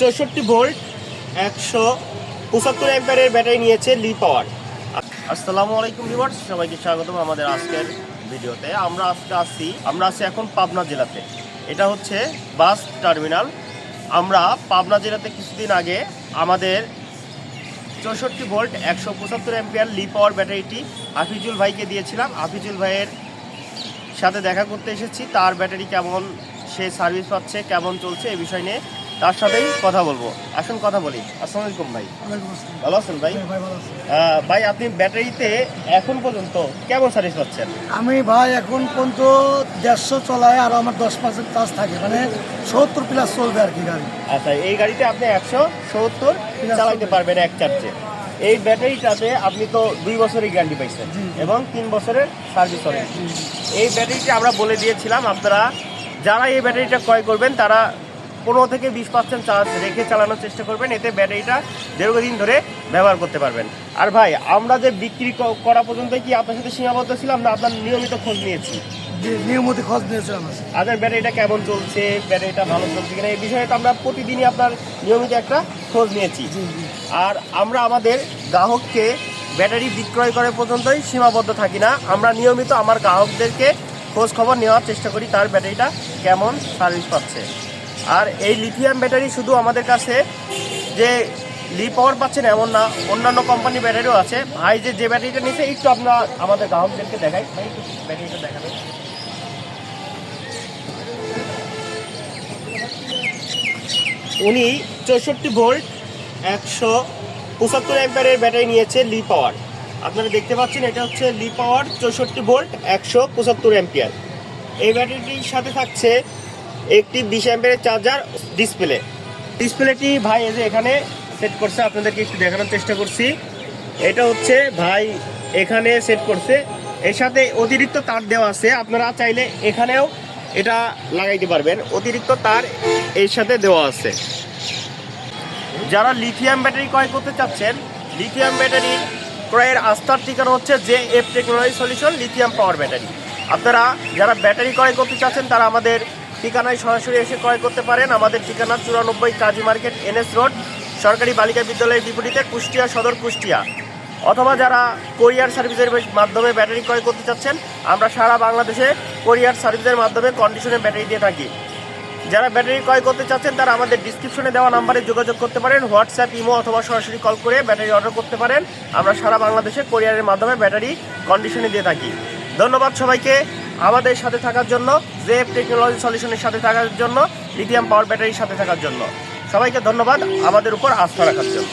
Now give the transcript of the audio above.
64 volt 175 অ্যাম্পিয়ারের battery নিয়েছে লি পাওয়ার। আসসালামু আলাইকুম ভিউয়ার্স, সবাইকে স্বাগতম আমাদের আজকের ভিডিওতে। আমরা আছি এখন পাবনা জেলাতে। এটা হচ্ছে বাস টার্মিনাল। আমরা পাবনা জেলাতে কিছুদিন আগে আমাদের 64 ভোল্ট 175 অ্যাম্পিয়ার লি পাওয়ার ব্যাটারিটি হাফিজুল ভাইকে দিয়েছিলাম। হাফিজুল ভাইয়ের সাথে দেখা করতে এসেছি। তার ব্যাটারি কেমন সে সার্ভিস পাচ্ছে, কেমন চলছে, এই বিষয় নিয়ে তার সাথেই কথা বলবো। আসুন কথা বলি। আসসালামু আলাইকুম ভাই। ভালো আছেন ভাই? ভাই আপনি ব্যাটারিতে এখন পর্যন্ত কেমন সার্ভিস পাচ্ছেন? আমি ভাই এখন পর্যন্ত 150 চলায়, আর আমার 10% চার্জ থাকে, মানে 70 প্লাস চলবে আর কি গাড়ি। আচ্ছা, এই গাড়িতে আপনি 170 চালাইতে পারবেন এক চার্জে। এই ব্যাটারিটাতে আপনি তো 2 বছরের গ্যারান্টি পাইছেন এবং 3 বছরের সার্ভিস হবে। এই ব্যাটারিটা আমরা বলে দিয়েছিলাম, আপনারা যারা এই ব্যাটারিটা ক্রয় করবেন তারা 15 থেকে 20% চার্জ রেখে চালানোর চেষ্টা করবেন। এতে ব্যাটারিটা দীর্ঘদিন ধরে ব্যবহার করতে পারবেন। আর ভাই, আমরা যে বিক্রি করা পর্যন্ত কি আপনার সাথে সীমাবদ্ধ ছিলাম না? আপনার নিয়মিত খোঁজ নিয়েছি। নিয়মিত খোঁজ নিয়েছিলাম। আপনার ব্যাটারিটা কেমন চলছে, ব্যাটারিটা ভালো চলছে কিনা, এই বিষয়ে তো আমরা প্রতিদিনই আপনার নিয়মিত একটা খোঁজ নিয়েছি। আর আমরা আমাদের গ্রাহককে ব্যাটারি বিক্রয় করা পর্যন্তই সীমাবদ্ধ থাকি না। আমরা নিয়মিত আমার গ্রাহকদেরকে খোঁজ খবর নেওয়ার চেষ্টা করি তার ব্যাটারিটা কেমন সার্ভিস পাচ্ছে। আর এই লিথিয়াম ব্যাটারি শুধু আমাদের কাছে যে লি পাওয়ার পাচ্ছেন এমন না, অন্যান্য কোম্পানির ব্যাটারিও আছে। ভাই যে ব্যাটারিটা নিয়েছে একটু আমরা আমাদের গ্রাহকদেরকে দেখাই। ভাই একটু ব্যাটারিটা দেখাবেন। উনি 64 ভোল্ট 175 অ্যাম্পিয়ারের ব্যাটারি নিয়েছে লি পাওয়ার। আপনারা দেখতে পাচ্ছেন, এটা হচ্ছে লি পাওয়ার 64 ভোল্ট 175 অ্যাম্পিয়ার। এই ব্যাটারিটির সাথে থাকছে একটি 20 অ্যাম্পিয়ারের চার্জার, ডিসপ্লেটি ভাই এই যে এখানে সেট করছে, আপনাদেরকে একটু দেখানোর চেষ্টা করছি। এটা হচ্ছে ভাই এখানে সেট করছে। এর সাথে অতিরিক্ত তার দেওয়া আছে, আপনারা চাইলে এখানেও এটা লাগাইতে পারবেন। অতিরিক্ত তার এর সাথে দেওয়া আছে। যারা লিথিয়াম ব্যাটারি ক্রয় করতে চাচ্ছেন, লিথিয়াম ব্যাটারি ক্রয়ের আস্থার ঠিকানা হচ্ছে জেএফ টেকনোলজি সলিউশন লিথিয়াম পাওয়ার ব্যাটারি। আপনারা যারা ব্যাটারি ক্রয় করতে চাচ্ছেন তারা আমাদের ঠিকানায় সরাসরি এসে ক্রয় করতে পারেন। আমাদের ঠিকানা 94 কাজী মার্কেট, NS রোড, সরকারি বালিকা বিদ্যালয়ের বিপরীতে, কুষ্টিয়া সদর, কুষ্টিয়া। অথবা যারা কোরিয়ার সার্ভিসের মাধ্যমে ব্যাটারি ক্রয় করতে চাচ্ছেন, আমরা সারা বাংলাদেশে কোরিয়ার সার্ভিসের মাধ্যমে কন্ডিশনে ব্যাটারি দিয়ে থাকি। যারা ব্যাটারি ক্রয় করতে চাচ্ছেন তারা আমাদের ডিসক্রিপশনে দেওয়া নাম্বারে যোগাযোগ করতে পারেন। হোয়াটসঅ্যাপ, ইমো অথবা সরাসরি কল করে ব্যাটারি অর্ডার করতে পারেন। আমরা সারা বাংলাদেশে কোরিয়ারের মাধ্যমে ব্যাটারি কন্ডিশনে দিয়ে থাকি। ধন্যবাদ সবাইকে আমাদের সাথে থাকার জন্য, জেএফ টেকনোলজি সলিউশনের সাথে থাকার জন্য, লিথিয়াম পাওয়ার ব্যাটারির সাথে থাকার জন্য। সবাইকে ধন্যবাদ আমাদের উপর আস্থা রাখার জন্য।